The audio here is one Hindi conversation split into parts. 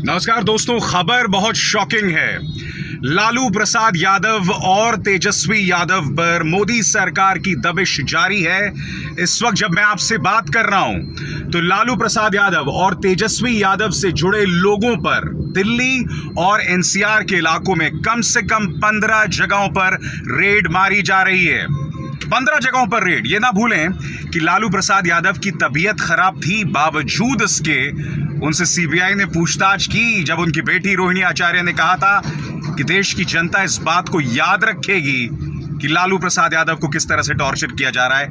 नमस्कार दोस्तों, खबर बहुत शॉकिंग है। लालू प्रसाद यादव और तेजस्वी यादव पर मोदी सरकार की दबिश जारी है। इस वक्त जब मैं आपसे बात कर रहा हूं तो लालू प्रसाद यादव और तेजस्वी यादव से जुड़े लोगों पर दिल्ली और एनसीआर के इलाकों में कम से कम 15 जगहों पर रेड मारी जा रही है। 15 जगहों पर रेड। ये ना भूलें कि लालू प्रसाद यादव की तबीयत खराब थी, बावजूद इसके उनसे सीबीआई ने पूछताछ की। जब उनकी बेटी रोहिणी आचार्य ने कहा था कि देश की जनता इस बात को याद रखेगी कि लालू प्रसाद यादव को किस तरह से टॉर्चर किया जा रहा है।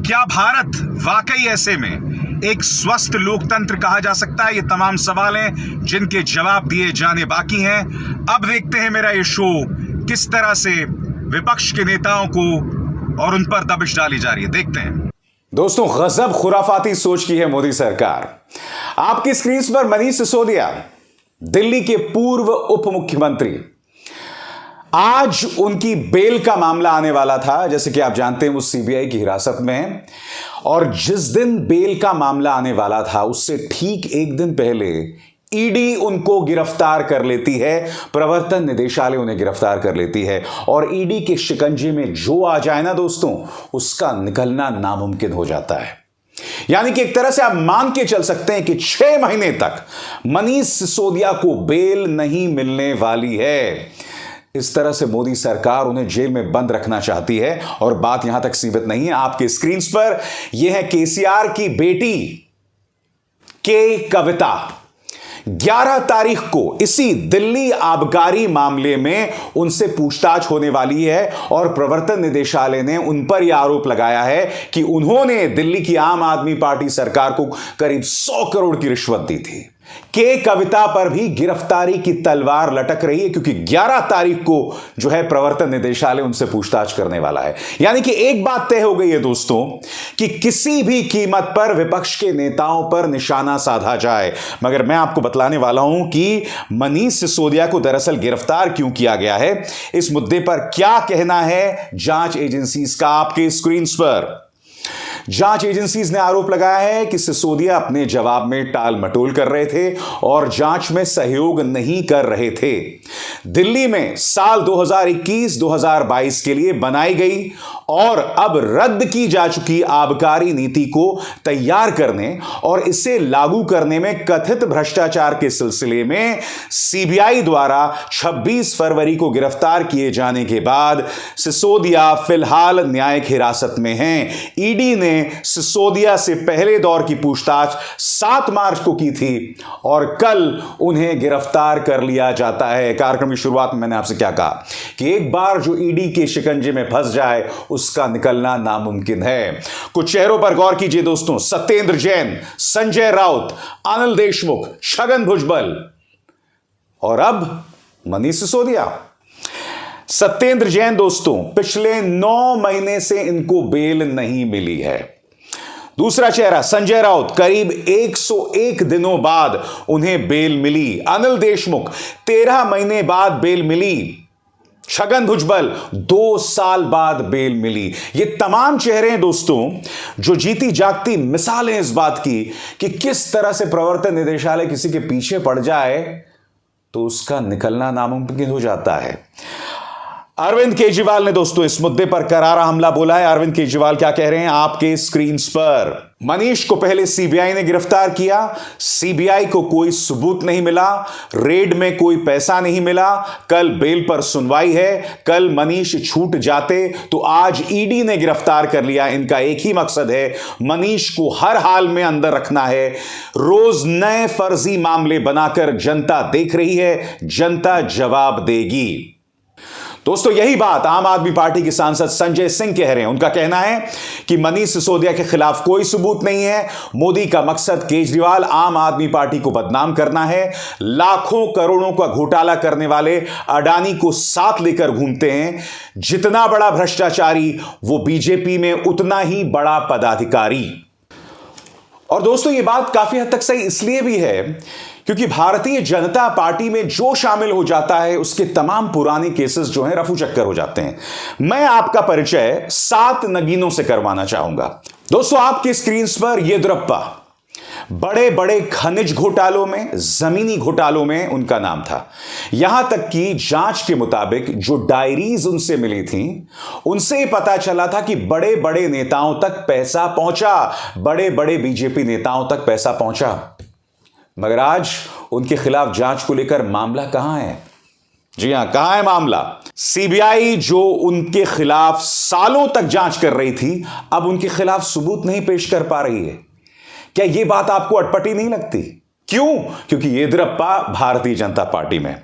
क्या भारत वाकई ऐसे में एक स्वस्थ लोकतंत्र कहा जा सकता है? ये तमाम सवाल हैं जिनके जवाब दिए जाने बाकी हैं। अब देखते हैं मेरा ये शो किस तरह से विपक्ष के नेताओं को और उन पर दबिश डाली जा रही है। देखते हैं। दोस्तों, गजब खुराफाती सोच की है मोदी सरकार। आपकी स्क्रीन पर मनीष सिसोदिया, दिल्ली के पूर्व उप मुख्यमंत्री, आज उनकी बेल का मामला आने वाला था। जैसे कि आप जानते हैं वो सीबीआई की हिरासत में है और जिस दिन बेल का मामला आने वाला था उससे ठीक एक दिन पहले ईडी उनको गिरफ्तार कर लेती है, प्रवर्तन निदेशालय उन्हें गिरफ्तार कर लेती है और ईडी के शिकंजे में जो आ जाए ना दोस्तों, उसका निकलना नामुमकिन हो जाता है। यानी कि एक तरह से आप मान के चल सकते हैं कि 6 महीने तक मनीष सिसोदिया को बेल नहीं मिलने वाली है। इस तरह से मोदी सरकार उन्हें जेल में बंद रखना चाहती है और बात यहां तक सीमित नहीं है। आपके स्क्रीन पर यह है केसीआर की बेटी के कविता। 11 तारीख को इसी दिल्ली आबकारी मामले में उनसे पूछताछ होने वाली है और प्रवर्तन निदेशालय ने उन पर यह आरोप लगाया है कि उन्होंने दिल्ली की आम आदमी पार्टी सरकार को करीब 100 करोड़ की रिश्वत दी थी। के कविता पर भी गिरफ्तारी की तलवार लटक रही है क्योंकि 11 तारीख को जो है प्रवर्तन निदेशालय उनसे पूछताछ करने वाला है। यानी कि एक बात तय हो गई है दोस्तों कि किसी भी कीमत पर विपक्ष के नेताओं पर निशाना साधा जाए। मगर मैं आपको बतलाने वाला हूं कि मनीष सिसोदिया को दरअसल गिरफ्तार क्यों किया गया है। इस मुद्दे पर क्या कहना है जांच एजेंसीज का, आपके स्क्रीन पर जांच एजेंसीज ने आरोप लगाया है कि सिसोदिया अपने जवाब में टाल मटोल कर रहे थे और जांच में सहयोग नहीं कर रहे थे। दिल्ली में साल 2021-2022 के लिए बनाई गई और अब रद्द की जा चुकी आबकारी नीति को तैयार करने और इसे लागू करने में कथित भ्रष्टाचार के सिलसिले में सीबीआई द्वारा 26 फरवरी को गिरफ्तार किए जाने के बाद सिसोदिया फिलहाल न्यायिक हिरासत में हैं। ईडी ने सिसोदिया से पहले दौर की पूछताछ 7 मार्च को की थी और कल उन्हें गिरफ्तार कर लिया जाता है। कार्यक्रम की शुरुआत में मैंने आपसे क्या कहा कि एक बार जो ईडी के शिकंजे में फंस जाए उसका निकलना नामुमकिन है। कुछ चेहरों पर गौर कीजिए दोस्तों। सत्येंद्र जैन, संजय राउत, अनिल देशमुख, छगन भुजबल और अब मनीष सिसोदिया। सत्येंद्र जैन दोस्तों, पिछले 9 महीने से इनको बेल नहीं मिली है। दूसरा चेहरा संजय राउत, करीब 101 दिनों बाद उन्हें बेल मिली। अनिल देशमुख, 13 महीने बाद बेल मिली। छगन भुजबल, 2 साल बाद बेल मिली। ये तमाम चेहरे हैं दोस्तों जो जीती जागती मिसालें इस बात की कि किस तरह से प्रवर्तन निदेशालय किसी के पीछे पड़ जाए तो उसका निकलना नामुमकिन हो जाता है। अरविंद केजरीवाल ने दोस्तों इस मुद्दे पर करारा हमला बोला है। अरविंद केजरीवाल क्या कह रहे हैं आपके स्क्रीन पर। मनीष को पहले सीबीआई ने गिरफ्तार किया, सीबीआई को कोई सबूत नहीं मिला, रेड में कोई पैसा नहीं मिला, कल बेल पर सुनवाई है, कल मनीष छूट जाते तो आज ईडी ने गिरफ्तार कर लिया। इनका एक ही मकसद है, मनीष को हर हाल में अंदर रखना है। रोज नए फर्जी मामले बनाकर जनता देख रही है, जनता जवाब देगी। दोस्तों यही बात आम आदमी पार्टी के सांसद संजय सिंह कह रहे हैं। उनका कहना है कि मनीष सिसोदिया के खिलाफ कोई सबूत नहीं है। मोदी का मकसद केजरीवाल आम आदमी पार्टी को बदनाम करना है। लाखों करोड़ों का घोटाला करने वाले अडानी को साथ लेकर घूमते हैं। जितना बड़ा भ्रष्टाचारी वो बीजेपी में उतना ही बड़ा पदाधिकारी। और दोस्तों ये बात काफी हद तक सही इसलिए भी है क्योंकि भारतीय जनता पार्टी में जो शामिल हो जाता है उसके तमाम पुराने केसेस जो हैं रफू चक्कर हो जाते हैं। मैं आपका परिचय 7 नगीनों से करवाना चाहूंगा। दोस्तों आपके स्क्रीन पर येदियुरप्पा, बड़े बड़े खनिज घोटालों में, जमीनी घोटालों में उनका नाम था। यहां तक कि जांच के मुताबिक जो डायरीज उनसे मिली थी, उनसे पता चला था कि बड़े बड़े नेताओं तक पैसा पहुंचा, बड़े बड़े बीजेपी नेताओं तक पैसा पहुंचा। मगर आज उनके खिलाफ जांच को लेकर मामला कहां है? जी हां, कहां है मामला? सीबीआई जो उनके खिलाफ सालों तक जांच कर रही थी, अब उनके खिलाफ सबूत नहीं पेश कर पा रही है। क्या यह बात आपको अटपटी नहीं लगती? क्यों? क्योंकि येदियुरप्पा भारतीय जनता पार्टी में।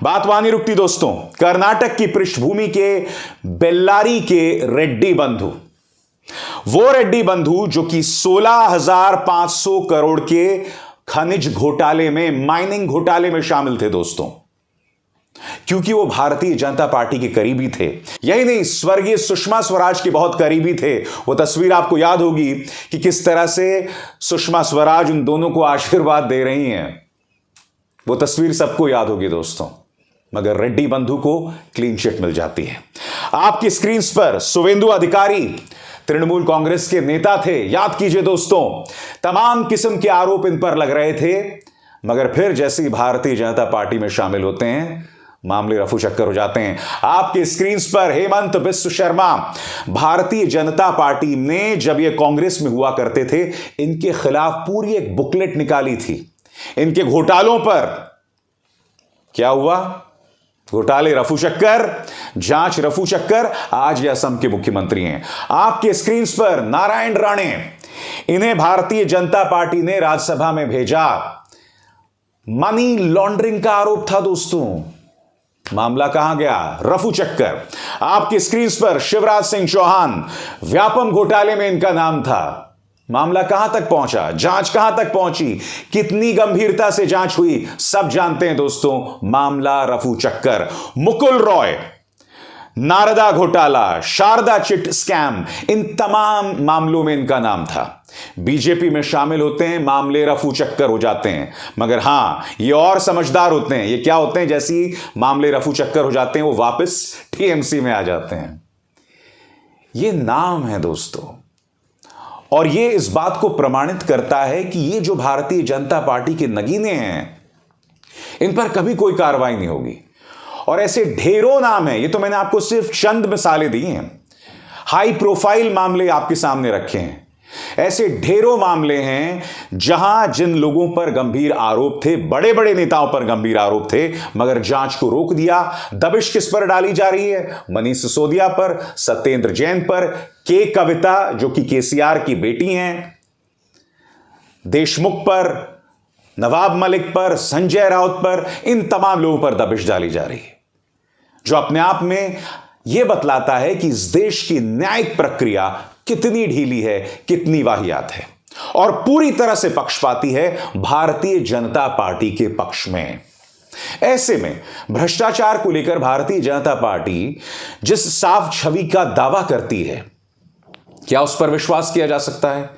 बात वहां नहीं रुकती दोस्तों। कर्नाटक की पृष्ठभूमि के बेल्लारी के रेड्डी बंधु, वो रेड्डी बंधु जो कि 16,500 करोड़ के खनिज घोटाले में, माइनिंग घोटाले में शामिल थे दोस्तों, क्योंकि वो भारतीय जनता पार्टी के करीबी थे। यही नहीं, स्वर्गीय सुषमा स्वराज के बहुत करीबी थे। वो तस्वीर आपको याद होगी कि किस तरह से सुषमा स्वराज उन दोनों को आशीर्वाद दे रही हैं। वो तस्वीर सबको याद होगी दोस्तों। मगर रेड्डी बंधु को क्लीन चिट मिल जाती है। आपकी स्क्रीन पर शुवेंदु अधिकारी तृणमूल कांग्रेस के नेता थे, याद कीजिए दोस्तों। तमाम किस्म के आरोप इन पर लग रहे थे, मगर फिर जैसे ही भारतीय जनता पार्टी में शामिल होते हैं, मामले रफू चक्कर हो जाते हैं। आपके स्क्रीन पर हेमंत बिस्व शर्मा, भारतीय जनता पार्टी ने जब ये कांग्रेस में हुआ करते थे, इनके खिलाफ पूरी एक बुकलेट निकाली थी। इनके घोटालों पर क्या हुआ? घोटाले रफू चक्कर, जांच रफू चक्कर। आज ये असम के मुख्यमंत्री हैं। आपके स्क्रीन पर नारायण राणे, इन्हें भारतीय जनता पार्टी ने राज्यसभा में भेजा। मनी लॉन्ड्रिंग का आरोप था दोस्तों। मामला कहां गया? रफू चक्कर। आपकी स्क्रीन पर शिवराज सिंह चौहान, व्यापम घोटाले में इनका नाम था। मामला कहां तक पहुंचा? जांच कहां तक पहुंची? कितनी गंभीरता से जांच हुई? सब जानते हैं दोस्तों। मामला रफू चक्कर। मुकुल रॉय, नारदा घोटाला, शारदा चिट स्कैम, इन तमाम मामलों में इनका नाम था। बीजेपी में शामिल होते हैं, मामले रफू चक्कर हो जाते हैं। मगर हां, ये और समझदार होते हैं। ये क्या होते हैं? जैसे ही मामले रफू चक्कर हो जाते हैं, वो वापस टीएमसी में आ जाते हैं। ये नाम है दोस्तों, और ये इस बात को प्रमाणित करता है कि ये जो भारतीय जनता पार्टी के नगीने हैं, इन पर कभी कोई कार्रवाई नहीं होगी। और ऐसे ढेरों नाम हैं। ये तो मैंने आपको सिर्फ चंद मिसालें दी हैं, हाई प्रोफाइल मामले आपके सामने रखे हैं। ऐसे ढेरों मामले हैं जहां जिन लोगों पर गंभीर आरोप थे, बड़े बड़े नेताओं पर गंभीर आरोप थे, मगर जांच को रोक दिया। दबिश किस पर डाली जा रही है? मनीष सिसोदिया पर, सत्येंद्र जैन पर, के कविता जो कि केसीआर की बेटी हैं, देशमुख पर, नवाब मलिक पर, संजय राउत पर, इन तमाम लोगों पर दबिश डाली जा रही है, जो अपने आप में यह बतलाता है कि इस देश की न्यायिक प्रक्रिया कितनी ढीली है, कितनी वाहियात है, और पूरी तरह से पक्षपाती है भारतीय जनता पार्टी के पक्ष में। ऐसे में भ्रष्टाचार को लेकर भारतीय जनता पार्टी जिस साफ छवि का दावा करती है, क्या उस पर विश्वास किया जा सकता है?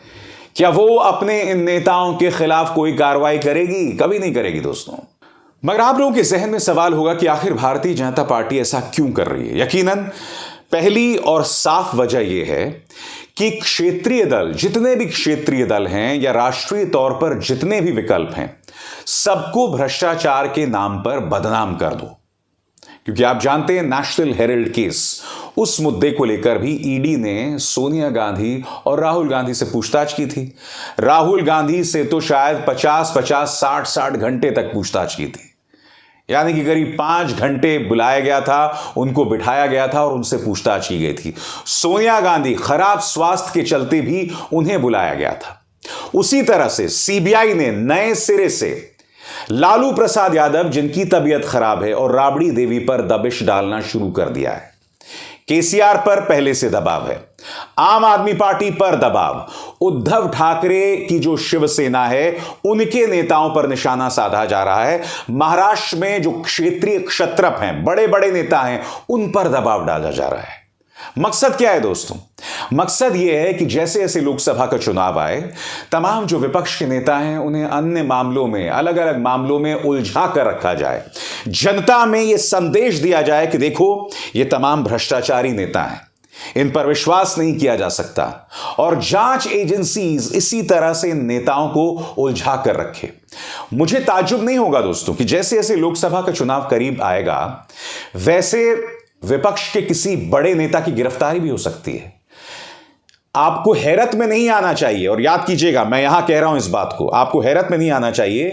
क्या वो अपने इन नेताओं के खिलाफ कोई कार्रवाई करेगी? कभी नहीं करेगी दोस्तों। मगर आप लोगों के जहन में सवाल होगा कि आखिर भारतीय जनता पार्टी ऐसा क्यों कर रही है? यकीनन पहली और साफ वजह यह है कि क्षेत्रीय दल, जितने भी क्षेत्रीय दल हैं या राष्ट्रीय तौर पर जितने भी विकल्प हैं, सबको भ्रष्टाचार के नाम पर बदनाम कर दो। क्योंकि आप जानते हैं नेशनल हेराल्ड केस, उस मुद्दे को लेकर भी ईडी ने सोनिया गांधी और राहुल गांधी से पूछताछ की थी। राहुल गांधी से तो शायद 50-50, 60-60 घंटे तक पूछताछ की थी। यानी कि करीब 5 घंटे बुलाया गया था, उनको बिठाया गया था और उनसे पूछताछ की गई थी। सोनिया गांधी खराब स्वास्थ्य के चलते भी उन्हें बुलाया गया था। उसी तरह से सीबीआई ने नए सिरे से लालू प्रसाद यादव, जिनकी तबीयत खराब है, और राबड़ी देवी पर दबिश डालना शुरू कर दिया है। केसीआर पर पहले से दबाव है, आम आदमी पार्टी पर दबाव, उद्धव ठाकरे की जो शिवसेना है उनके नेताओं पर निशाना साधा जा रहा है, महाराष्ट्र में जो क्षेत्रीय क्षत्रप हैं, बड़े बड़े नेता हैं, उन पर दबाव डाला जा रहा है। मकसद क्या है दोस्तों? मकसद यह है कि जैसे जैसे लोकसभा का चुनाव आए, तमाम जो विपक्ष के नेता हैं उन्हें अन्य मामलों में, अलग अलग मामलों में उलझा कर रखा जाए। जनता में यह संदेश दिया जाए कि देखो, ये तमाम भ्रष्टाचारी नेता हैं, इन पर विश्वास नहीं किया जा सकता और जांच एजेंसीज इसी तरह से इन नेताओं को उलझा कर रखे। मुझे ताज्जुब नहीं होगा दोस्तों कि जैसे जैसे लोकसभा का चुनाव करीब आएगा वैसे विपक्ष के किसी बड़े नेता की गिरफ्तारी भी हो सकती है। आपको हैरत में नहीं आना चाहिए, और याद कीजिएगा मैं यहां कह रहा हूं इस बात को, आपको हैरत में नहीं आना चाहिए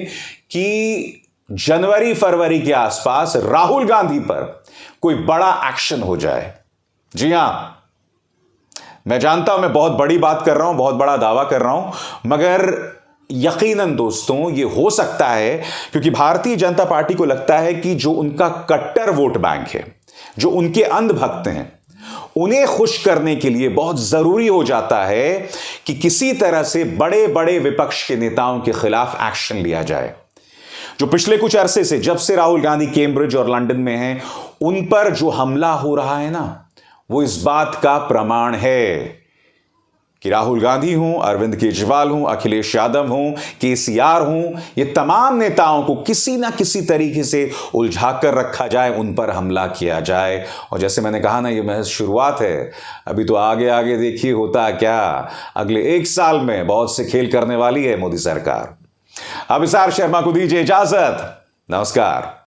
कि जनवरी फरवरी के आसपास राहुल गांधी पर कोई बड़ा एक्शन हो जाए। जी हां, मैं जानता हूं मैं बहुत बड़ी बात कर रहा हूं, बहुत बड़ा दावा कर रहा हूं, मगर यकीनन दोस्तों ये हो सकता है क्योंकि भारतीय जनता पार्टी को लगता है कि जो उनका कट्टर वोट बैंक है, जो उनके अंधभक्त हैं, उन्हें खुश करने के लिए बहुत जरूरी हो जाता है कि किसी तरह से बड़े बड़े विपक्ष के नेताओं के खिलाफ एक्शन लिया जाए। जो पिछले कुछ अरसे से, जब से राहुल गांधी कैम्ब्रिज और लंदन में हैं, उन पर जो हमला हो रहा है ना, वो इस बात का प्रमाण है कि राहुल गांधी हूं, अरविंद केजरीवाल हूं, अखिलेश यादव हूं, केसीआर हूं, ये तमाम नेताओं को किसी ना किसी तरीके से उलझा कर रखा जाए, उन पर हमला किया जाए। और जैसे मैंने कहा ना, ये महज शुरुआत है, अभी तो आगे आगे देखिए होता क्या। अगले 1 साल में बहुत से खेल करने वाली है मोदी सरकार। अभिसार शर्मा को दीजिए इजाजत। नमस्कार।